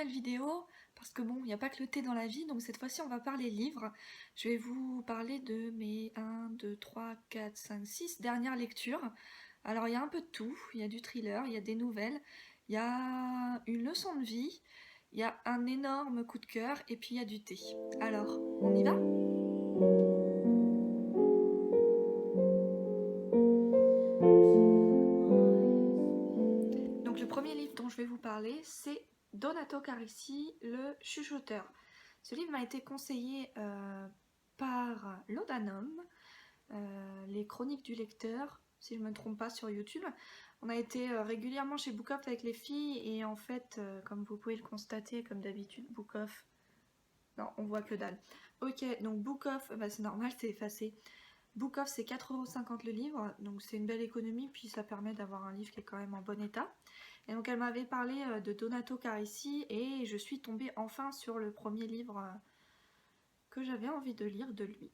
nouvelle vidéo parce que bon, il n'y a pas que le thé dans la vie, donc cette fois-ci on va parler livres. Je vais vous parler de mes 1, 2, 3, 4, 5, 6 dernières lectures. Alors il y a un peu de tout, il y a du thriller, il y a des nouvelles, il y a une leçon de vie, il y a un énorme coup de cœur et puis il y a du thé. Alors, on y va? Donc le premier livre dont je vais vous parler, c'est Donato Carisi, Le Chuchoteur. Ce livre m'a été conseillé par Laudanum, les chroniques du lecteur, si je ne me trompe pas, sur YouTube. On a été régulièrement chez Book Off avec les filles et en fait, comme vous pouvez le constater, comme d'habitude, Book Off, non, on voit que dalle. Ok, donc Book Off, bah, c'est normal, c'est effacé. Book Off, c'est 4,50 € le livre, donc c'est une belle économie, puis ça permet d'avoir un livre qui est quand même en bon état. Et donc elle m'avait parlé de Donato Carisi et je suis tombée enfin sur le premier livre que j'avais envie de lire de lui.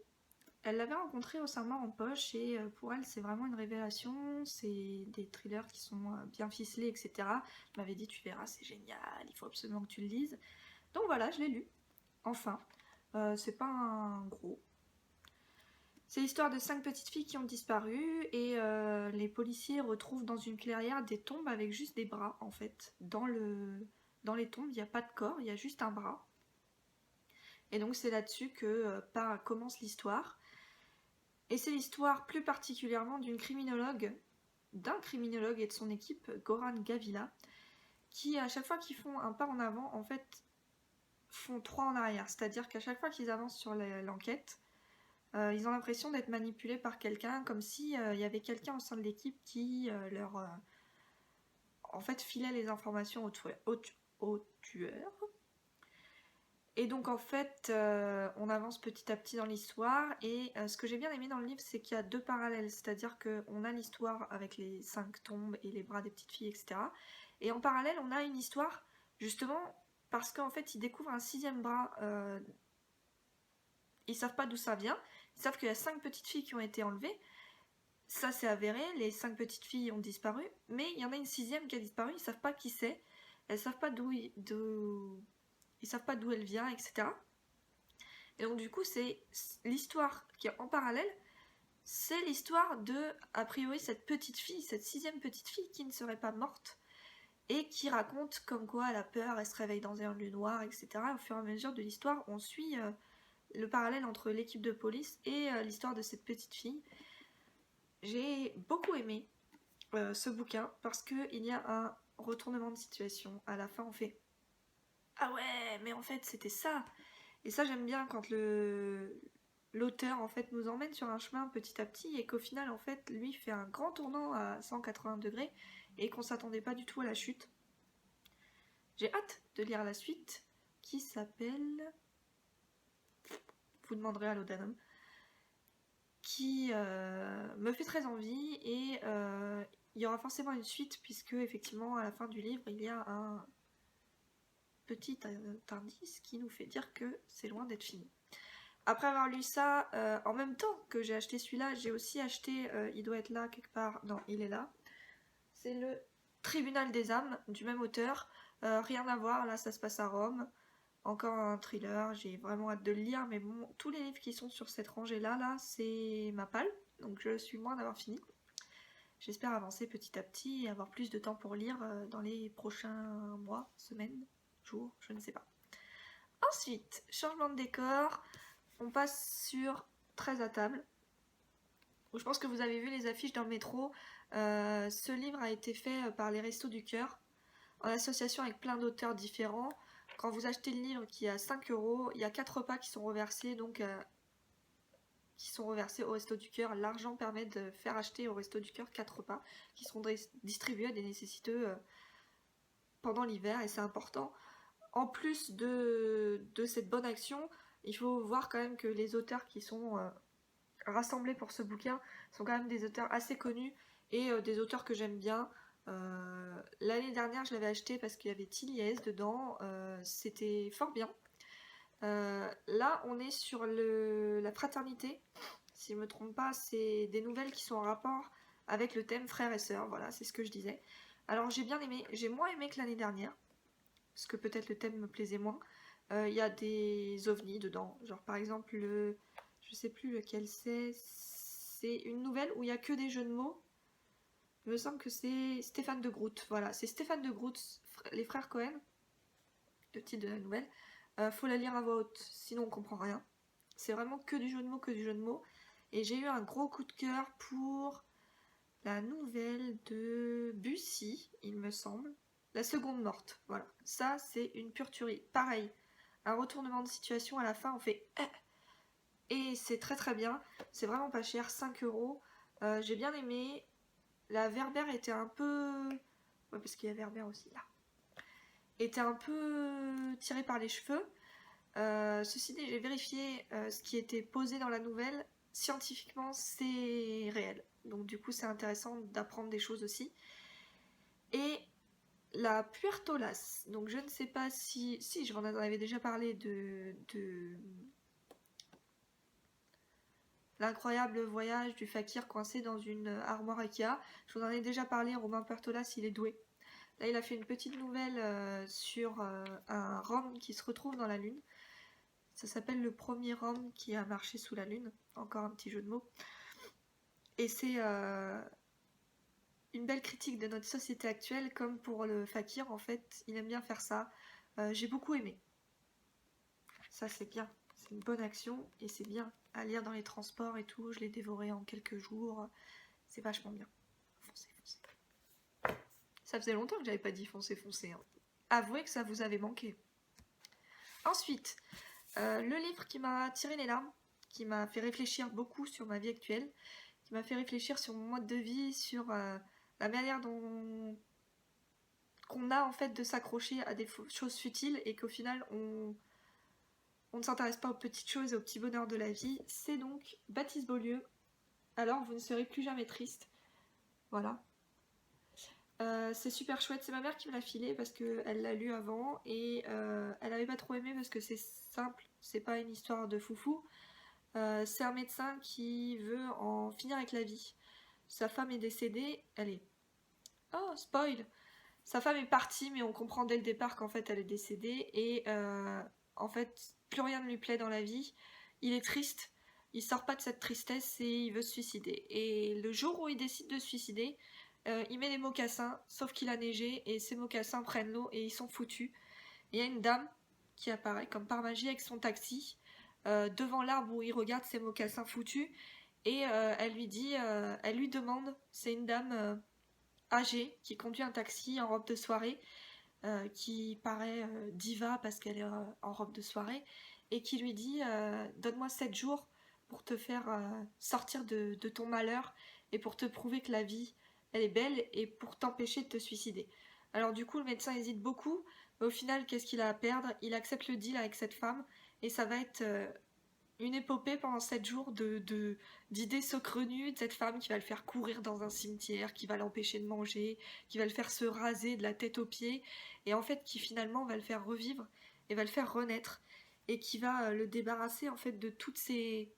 Elle l'avait rencontré au Saint-Marc en poche et pour elle c'est vraiment une révélation, c'est des thrillers qui sont bien ficelés, etc. Elle m'avait dit tu verras c'est génial, il faut absolument que tu le lises. Donc voilà, je l'ai lu, enfin. C'est pas un gros. C'est l'histoire de 5 petites filles qui ont disparu et les policiers retrouvent dans une clairière des tombes avec juste des bras en fait. Dans les tombes, il n'y a pas de corps, il y a juste un bras. Et donc c'est là-dessus que commence l'histoire. Et c'est l'histoire plus particulièrement d'un criminologue et de son équipe, Goran Gavila, qui à chaque fois qu'ils font un pas en avant, en fait, font 3 en arrière. C'est-à-dire qu'à chaque fois qu'ils avancent sur l'enquête, ils ont l'impression d'être manipulés par quelqu'un, comme si il y avait quelqu'un au sein de l'équipe qui leur en fait filait les informations au tueur. Et donc en fait, on avance petit à petit dans l'histoire. Et ce que j'ai bien aimé dans le livre, c'est qu'il y a 2 parallèles. C'est-à-dire qu'on a l'histoire avec les 5 tombes et les bras des petites filles, etc. Et en parallèle, on a une histoire, justement, parce qu'en fait, ils découvrent un 6e bras. Ils savent pas d'où ça vient. Ils savent qu'il y a 5 petites filles qui ont été enlevées. Ça c'est avéré, les 5 petites filles ont disparu. Mais il y en a une 6e qui a disparu, ils savent pas qui c'est. Elles savent pas ils savent pas d'où elle vient, etc. Et donc du coup, c'est l'histoire qui est en parallèle, c'est l'histoire de, a priori, cette petite fille, cette 6e petite fille qui ne serait pas morte et qui raconte comme quoi elle a peur, elle se réveille dans un lieu noir, etc. Au fur et à mesure de l'histoire, on suit le parallèle entre l'équipe de police et l'histoire de cette petite fille. J'ai beaucoup aimé ce bouquin parce qu'il y a un retournement de situation. À la fin, on fait ah ouais, mais en fait, c'était ça. Et ça, j'aime bien quand l'auteur en fait nous emmène sur un chemin petit à petit et qu'au final, en fait, lui fait un grand tournant à 180 degrés et qu'on s'attendait pas du tout à la chute. J'ai hâte de lire la suite qui s'appelle. Vous demanderez à Laudanum. Qui me fait très envie et il y aura forcément une suite puisque effectivement à la fin du livre il y a un petit indice qui nous fait dire que c'est loin d'être fini. Après avoir lu ça, en même temps que j'ai acheté celui-là, j'ai aussi acheté, il doit être là quelque part, non il est là, c'est le Tribunal des âmes du même auteur, rien à voir, là ça se passe à Rome. Encore un thriller, j'ai vraiment hâte de le lire, mais bon, tous les livres qui sont sur cette rangée-là, c'est ma palle, donc je suis loin d'avoir fini. J'espère avancer petit à petit et avoir plus de temps pour lire dans les prochains mois, semaines, jours, je ne sais pas. Ensuite, changement de décor, on passe sur 13 à table, où je pense que vous avez vu les affiches dans le métro. Ce livre a été fait par les Restos du Cœur, en association avec plein d'auteurs différents. Quand vous achetez le livre qui est à 5 €, il y a 4 repas qui sont reversés, donc qui sont reversés au Resto du Cœur. L'argent permet de faire acheter au Resto du Cœur 4 repas qui seront distribués à des nécessiteux pendant l'hiver et c'est important. En plus de cette bonne action, il faut voir quand même que les auteurs qui sont rassemblés pour ce bouquin sont quand même des auteurs assez connus et des auteurs que j'aime bien. L'année dernière je l'avais acheté parce qu'il y avait Tilliez dedans, c'était fort bien. Là on est sur la fraternité, si je ne me trompe pas, c'est des nouvelles qui sont en rapport avec le thème frères et sœurs, voilà c'est ce que je disais. Alors j'ai bien aimé, j'ai moins aimé que l'année dernière, parce que peut-être le thème me plaisait moins. Il y a des ovnis dedans, genre par exemple je sais plus lequel c'est une nouvelle où il y a que des jeux de mots. Il me semble que c'est Stéphane de Groot, voilà, c'est Stéphane de Groot, les frères Cohen, le titre de la nouvelle. Faut la lire à voix haute, sinon on comprend rien. C'est vraiment que du jeu de mots, que du jeu de mots. Et j'ai eu un gros coup de cœur pour la nouvelle de Bussy, il me semble. La seconde morte, voilà. Ça, c'est une pure tuerie. Pareil, un retournement de situation à la fin, on fait et c'est très très bien. C'est vraiment pas cher, 5 euros. J'ai bien aimé. La Verbère était un peu... Ouais, parce qu'il y a Verbère aussi, là. Était un peu tirée par les cheveux. Ceci dit, j'ai vérifié ce qui était posé dans la nouvelle. Scientifiquement, c'est réel. Donc du coup, c'est intéressant d'apprendre des choses aussi. Et la Puertolas. Donc je ne sais pas si... Si, je vous en avais déjà parlé de l'incroyable voyage du fakir coincé dans une armoire Ikea. Je vous en ai déjà parlé, Romain Puertolas, il est doué. Là, il a fait une petite nouvelle sur un rhum qui se retrouve dans la Lune. Ça s'appelle Le premier homme qui a marché sous la Lune. Encore un petit jeu de mots. Et c'est une belle critique de notre société actuelle, comme pour le fakir, en fait. Il aime bien faire ça. J'ai beaucoup aimé. Ça, c'est bien. C'est une bonne action et c'est bien. À lire dans les transports et tout. Je l'ai dévoré en quelques jours. C'est vachement bien. Foncez, foncez. Ça faisait longtemps que j'avais pas dit foncez, foncez. Hein. Avouez que ça vous avait manqué. Ensuite, le livre qui m'a tiré les larmes, qui m'a fait réfléchir beaucoup sur ma vie actuelle, qui m'a fait réfléchir sur mon mode de vie, sur la manière dont qu'on a en fait de s'accrocher à des choses futiles et qu'au final on ne s'intéresse pas aux petites choses et aux petits bonheurs de la vie. C'est donc Baptiste Beaulieu. Alors vous ne serez plus jamais triste. Voilà. C'est super chouette, c'est ma mère qui me l'a filé parce qu'elle l'a lu avant et elle avait pas trop aimé parce que c'est simple, c'est pas une histoire de foufou. C'est un médecin qui veut en finir avec la vie. Sa femme est décédée, elle est... Oh, spoil! Sa femme est partie mais on comprend dès le départ qu'en fait elle est décédée et en fait plus rien ne lui plaît dans la vie. Il est triste, il sort pas de cette tristesse et il veut se suicider. Et le jour où il décide de se suicider, il met des mocassins, sauf qu'il a neigé et ses mocassins prennent l'eau et ils sont foutus. Il y a une dame qui apparaît comme par magie avec son taxi devant l'arbre où il regarde ses mocassins foutus et elle lui demande, c'est une dame âgée qui conduit un taxi en robe de soirée, qui paraît diva parce qu'elle est en robe de soirée et qui lui dit donne-moi 7 jours pour te faire sortir de ton malheur et pour te prouver que la vie elle est belle et pour t'empêcher de te suicider. Alors du coup le médecin hésite beaucoup, mais au final qu'est-ce qu'il a à perdre? Il accepte le deal avec cette femme et ça va être une épopée pendant 7 jours d'idées saugrenues de cette femme qui va le faire courir dans un cimetière, qui va l'empêcher de manger, qui va le faire se raser de la tête aux pieds, et en fait qui finalement va le faire revivre et va le faire renaître, et qui va le débarrasser en fait de toutes ces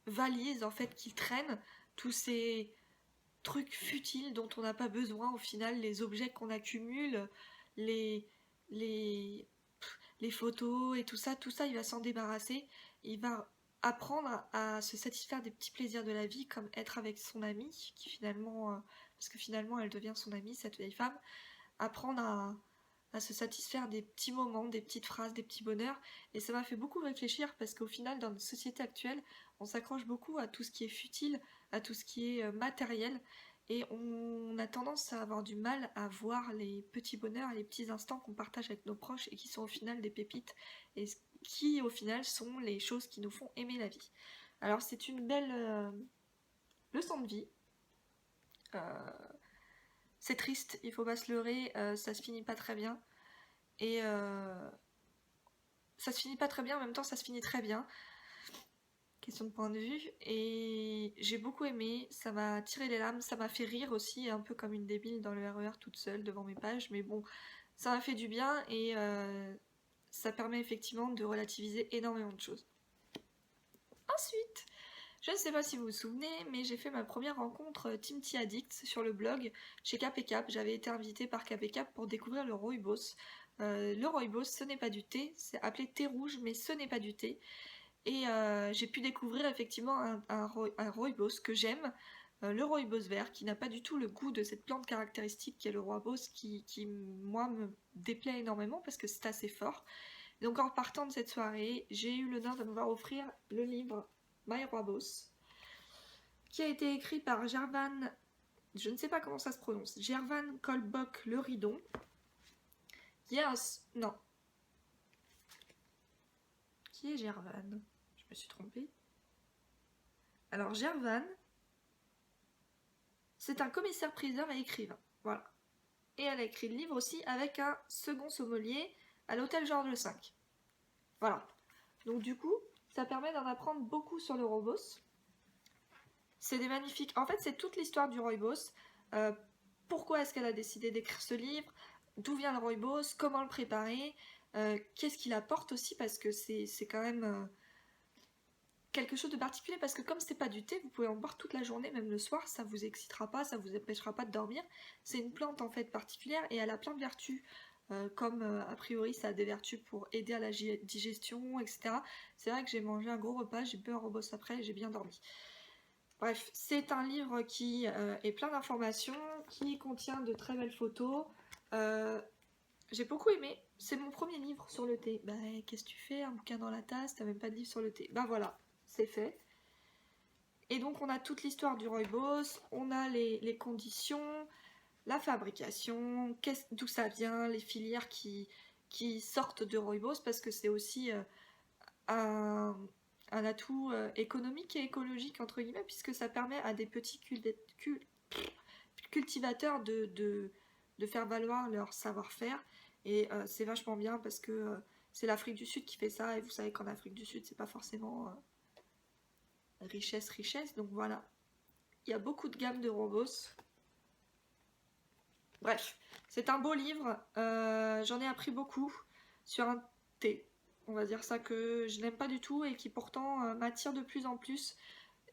valises en fait qu'il traîne, tous ces trucs futiles dont on n'a pas besoin au final, les objets qu'on accumule, les, les, les photos et tout ça il va s'en débarrasser, il va apprendre à se satisfaire des petits plaisirs de la vie comme être avec son amie qui finalement parce que finalement elle devient son amie cette vieille femme, apprendre à se satisfaire des petits moments, des petites phrases, des petits bonheurs et ça m'a fait beaucoup réfléchir parce qu'au final dans notre société actuelle on s'accroche beaucoup à tout ce qui est futile, à tout ce qui est matériel et on a tendance à avoir du mal à voir les petits bonheurs et les petits instants qu'on partage avec nos proches et qui sont au final des pépites et qui au final sont les choses qui nous font aimer la vie. Alors c'est une belle leçon de vie. C'est triste, il faut pas se leurrer, ça se finit pas très bien. Et ça se finit pas très bien, en même temps ça se finit très bien. Question de point de vue, et j'ai beaucoup aimé, ça m'a tiré les larmes, ça m'a fait rire aussi, un peu comme une débile dans le RER toute seule devant mes pages, mais bon, ça m'a fait du bien et ça permet effectivement de relativiser énormément de choses. Ensuite, Je ne sais pas si vous vous souvenez, mais j'ai fait ma première rencontre Team Tea Addict sur le blog chez Cap et Cap. J'avais été invitée par Cap et Cap pour découvrir le rooibos. Le rooibos, ce n'est pas du thé, c'est appelé thé rouge, mais ce n'est pas du thé. Et j'ai pu découvrir effectivement un rooibos que j'aime, le rooibos vert, qui n'a pas du tout le goût de cette plante caractéristique qui est le rooibos, qui moi me déplaît énormément parce que c'est assez fort. Donc en partant de cette soirée, j'ai eu l'honneur de me voir offrir le livre My Rooibos, qui a été écrit par Gervan, je ne sais pas comment ça se prononce, Gervan Kolbok Le Ridon. Yes, non. Qui est Gervan? Je me suis trompée. Alors Gervan, c'est un commissaire-priseur et écrivain. Voilà. Et elle a écrit le livre aussi avec un second sommelier à l'hôtel Georges V. Voilà. Donc du coup, ça permet d'en apprendre beaucoup sur le rooibos. C'est des magnifiques... En fait, c'est toute l'histoire du rooibos. Pourquoi est-ce qu'elle a décidé d'écrire ce livre? D'où vient le rooibos? Comment le préparer? Qu'est-ce qu'il apporte aussi? Parce que c'est quand même quelque chose de particulier. Parce que comme c'est pas du thé, vous pouvez en boire toute la journée, même le soir. Ça vous excitera pas, ça vous empêchera pas de dormir. C'est une plante en fait particulière et elle a plein de vertus. Comme a priori ça a des vertus pour aider à la digestion, etc. C'est vrai que j'ai mangé un gros repas, j'ai bu un rooibos après et j'ai bien dormi. Bref, c'est un livre qui est plein d'informations, qui contient de très belles photos. J'ai beaucoup aimé. C'est mon premier livre sur le thé. Bah, qu'est-ce que tu fais? Un bouquin dans la tasse, t'as même pas de livre sur le thé. Bah voilà, c'est fait. Et donc on a toute l'histoire du rooibos, on a les conditions, la fabrication, d'où ça vient, les filières qui sortent de rooibos, parce que c'est aussi un atout économique et écologique entre guillemets, puisque ça permet à des petits cultivateurs de faire valoir leur savoir-faire. Et c'est vachement bien parce que c'est l'Afrique du Sud qui fait ça, et vous savez qu'en Afrique du Sud c'est pas forcément richesse, donc voilà. Il y a beaucoup de gammes de rooibos. Bref, c'est un beau livre, j'en ai appris beaucoup sur un thé, on va dire ça, que je n'aime pas du tout et qui pourtant m'attire de plus en plus.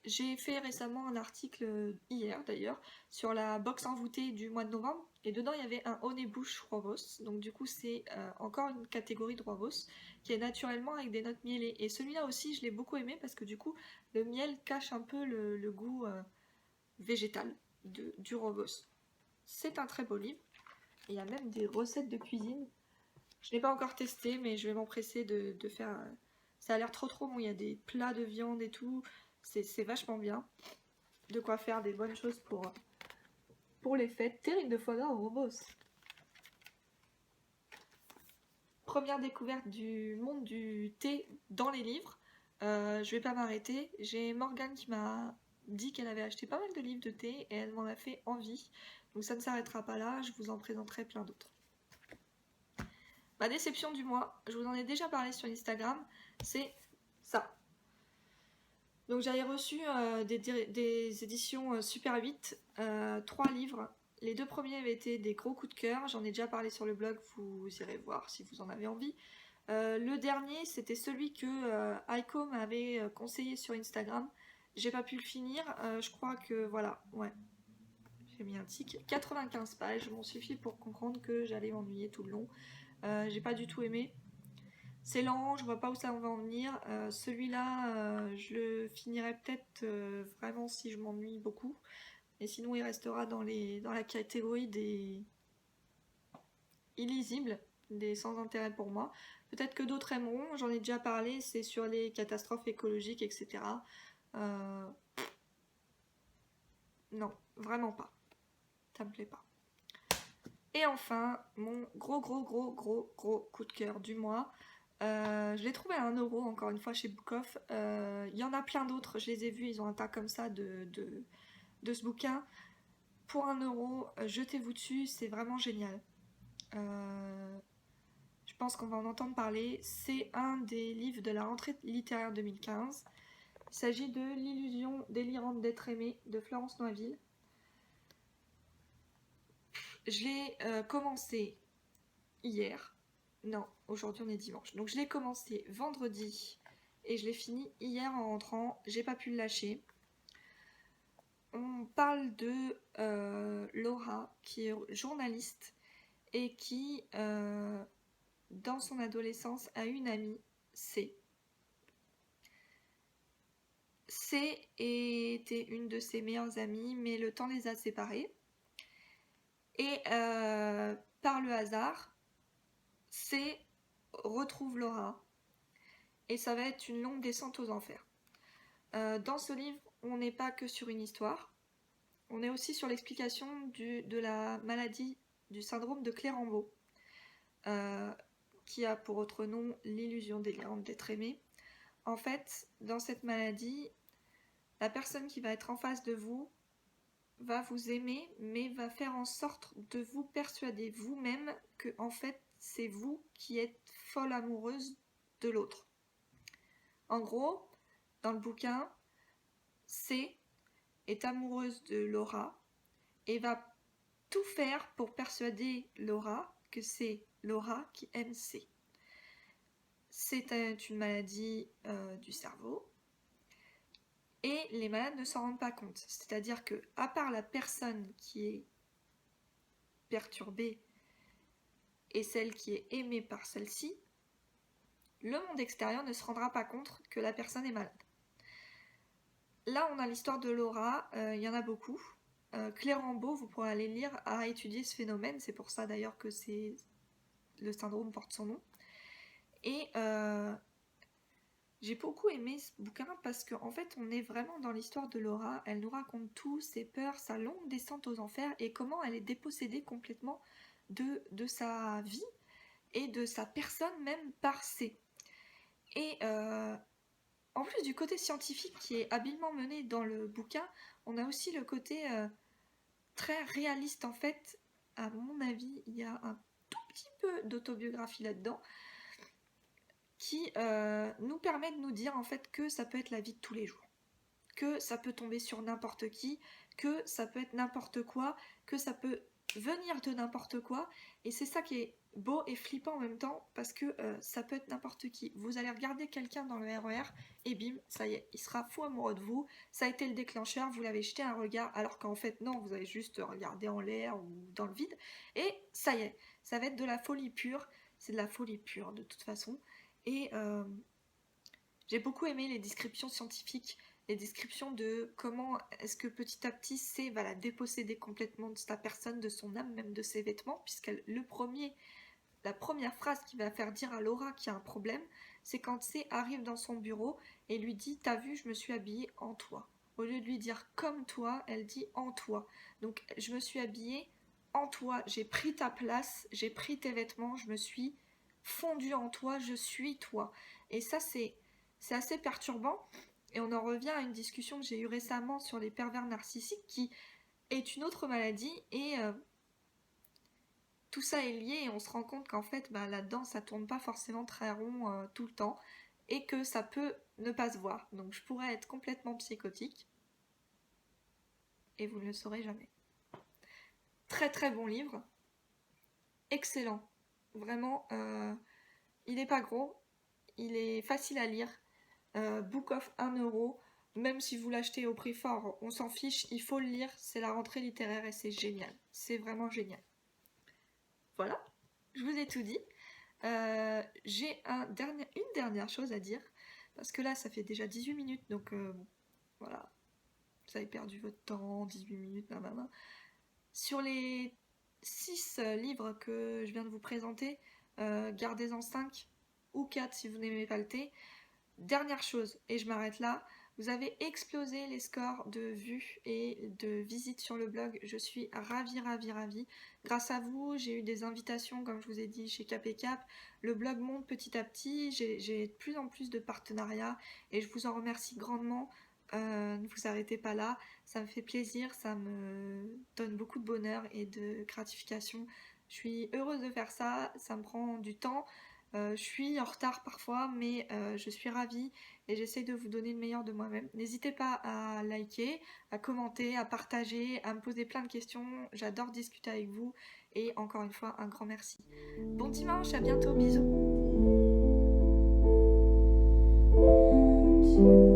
J'ai fait récemment un article, hier d'ailleurs, sur la box envoûtée du mois de novembre, et dedans il y avait un Honeybush Rooibos, donc du coup c'est encore une catégorie de Rooibos, qui est naturellement avec des notes mielées, et celui-là aussi je l'ai beaucoup aimé, parce que du coup le miel cache un peu le goût végétal du Rooibos. C'est un très beau livre, il y a même des recettes de cuisine. Je n'ai pas encore testé, mais je vais m'empresser de faire... Ça a l'air trop bon, il y a des plats de viande et tout, c'est vachement bien. De quoi faire des bonnes choses pour les fêtes. Terrine de foie gras au rooibos. Première découverte du monde du thé dans les livres. Je vais pas m'arrêter. J'ai Morgane qui m'a dit qu'elle avait acheté pas mal de livres de thé et elle m'en a fait envie. Donc ça ne s'arrêtera pas là, je vous en présenterai plein d'autres. Ma déception du mois, je vous en ai déjà parlé sur Instagram, c'est ça. Donc j'avais reçu des éditions Super 8, 3 livres. Les 2 premiers avaient été des gros coups de cœur, j'en ai déjà parlé sur le blog, vous irez voir si vous en avez envie. Le dernier, c'était celui que Aiko m'avait conseillé sur Instagram. J'ai pas pu le finir, je crois que voilà, ouais. J'ai mis un tic. 95 pages, m'en suffit pour comprendre que j'allais m'ennuyer tout le long. J'ai pas du tout aimé. C'est lent, je vois pas où ça va en venir. Celui-là, je le finirai peut-être vraiment si je m'ennuie beaucoup. Et sinon, il restera dans la catégorie des illisibles, des sans intérêt pour moi. Peut-être que d'autres aimeront, j'en ai déjà parlé, c'est sur les catastrophes écologiques, etc. Non, vraiment pas. Ça me plaît pas. Et enfin, mon gros coup de cœur du mois. Je l'ai trouvé à 1 € encore une fois chez Book Off. Il y en a plein d'autres, je les ai vus, ils ont un tas comme ça de ce bouquin. Pour 1 €, jetez-vous dessus, c'est vraiment génial. Je pense qu'on va en entendre parler. C'est un des livres de la rentrée littéraire 2015. Il s'agit de L'illusion délirante d'être aimé de Florence Noiville. Je l'ai commencé hier. Non, aujourd'hui on est dimanche. Donc je l'ai commencé vendredi et je l'ai fini hier en rentrant, j'ai pas pu le lâcher. On parle de Laura, qui est journaliste et qui, dans son adolescence, a une amie, C. C était une de ses meilleures amies, mais le temps les a séparés. Et par le hasard, C retrouve Laura. Et ça va être une longue descente aux enfers. Dans ce livre, on n'est pas que sur une histoire. On est aussi sur l'explication de la maladie du syndrome de Clérambault, qui a pour autre nom l'illusion délirante d'être aimé. En fait, dans cette maladie, la personne qui va être en face de vous va vous aimer, mais va faire en sorte de vous persuader vous-même que en fait, c'est vous qui êtes folle amoureuse de l'autre. En gros, dans le bouquin, C est amoureuse de Laura et va tout faire pour persuader Laura que c'est Laura qui aime C. C'est une maladie du cerveau et les malades ne s'en rendent pas compte. C'est-à-dire que, à part la personne qui est perturbée et celle qui est aimée par celle-ci, le monde extérieur ne se rendra pas compte que la personne est malade. Là, on a l'histoire de Laura, il y en a beaucoup. Clérambault, vous pourrez aller lire, a étudié ce phénomène, c'est pour ça d'ailleurs que le syndrome porte son nom. Et j'ai beaucoup aimé ce bouquin parce qu'en fait, on est vraiment dans l'histoire de Laura. Elle nous raconte tout, ses peurs, sa longue descente aux enfers et comment elle est dépossédée complètement de sa vie et de sa personne même par C. Et en plus du côté scientifique qui est habilement mené dans le bouquin, on a aussi le côté très réaliste. En fait, à mon avis, il y a un tout petit peu d'autobiographie là-dedans qui nous permet de nous dire en fait que ça peut être la vie de tous les jours, que ça peut tomber sur n'importe qui, que ça peut être n'importe quoi, que ça peut venir de n'importe quoi, et c'est ça qui est beau et flippant en même temps, parce que ça peut être n'importe qui. Vous allez regarder quelqu'un dans le RER, et bim, ça y est, il sera fou amoureux de vous, ça a été le déclencheur, vous l'avez jeté un regard, alors qu'en fait non, vous avez juste regardé en l'air ou dans le vide, et ça y est, ça va être de la folie pure, c'est de la folie pure de toute façon, et j'ai beaucoup aimé les descriptions scientifiques, les descriptions de comment est-ce que petit à petit C va la déposséder complètement de sa personne, de son âme, même de ses vêtements, puisque la première phrase qui va faire dire à Laura qu'il y a un problème, c'est quand C arrive dans son bureau et lui dit « T'as vu, je me suis habillée en toi ». Au lieu de lui dire « comme toi », elle dit « en toi ». Donc je me suis habillée en toi, j'ai pris ta place, j'ai pris tes vêtements, je me suis fondue en toi, je suis toi. Et ça c'est assez perturbant. Et on en revient à une discussion que j'ai eue récemment sur les pervers narcissiques, qui est une autre maladie, et tout ça est lié, et on se rend compte qu'en fait, là-dedans, ça tourne pas forcément très rond tout le temps, et que ça peut ne pas se voir. Donc je pourrais être complètement psychotique, et vous ne le saurez jamais. Très très bon livre, excellent. Vraiment, il n'est pas gros, il est facile à lire. Book of 1€, même si vous l'achetez au prix fort, on s'en fiche, il faut le lire, c'est la rentrée littéraire et c'est génial, c'est vraiment génial. Voilà, je vous ai tout dit. J'ai une dernière chose à dire, parce que là ça fait déjà 18 minutes, donc voilà, vous avez perdu votre temps, 18 minutes, Sur les 6 livres que je viens de vous présenter, gardez-en 5 ou 4 si vous n'aimez pas le thé. Dernière chose, et je m'arrête là, vous avez explosé les scores de vues et de visites sur le blog. Je suis ravie. Grâce à vous, j'ai eu des invitations, comme je vous ai dit, chez Cap & Cap. Le blog monte petit à petit, j'ai de plus en plus de partenariats et je vous en remercie grandement. Ne vous arrêtez pas là, ça me fait plaisir, ça me donne beaucoup de bonheur et de gratification. Je suis heureuse de faire ça, ça me prend du temps. Je suis en retard parfois, mais je suis ravie et j'essaie de vous donner le meilleur de moi-même. N'hésitez pas à liker, à commenter, à partager, à me poser plein de questions. J'adore discuter avec vous et encore une fois, un grand merci. Bon dimanche, à bientôt, bisous. plus.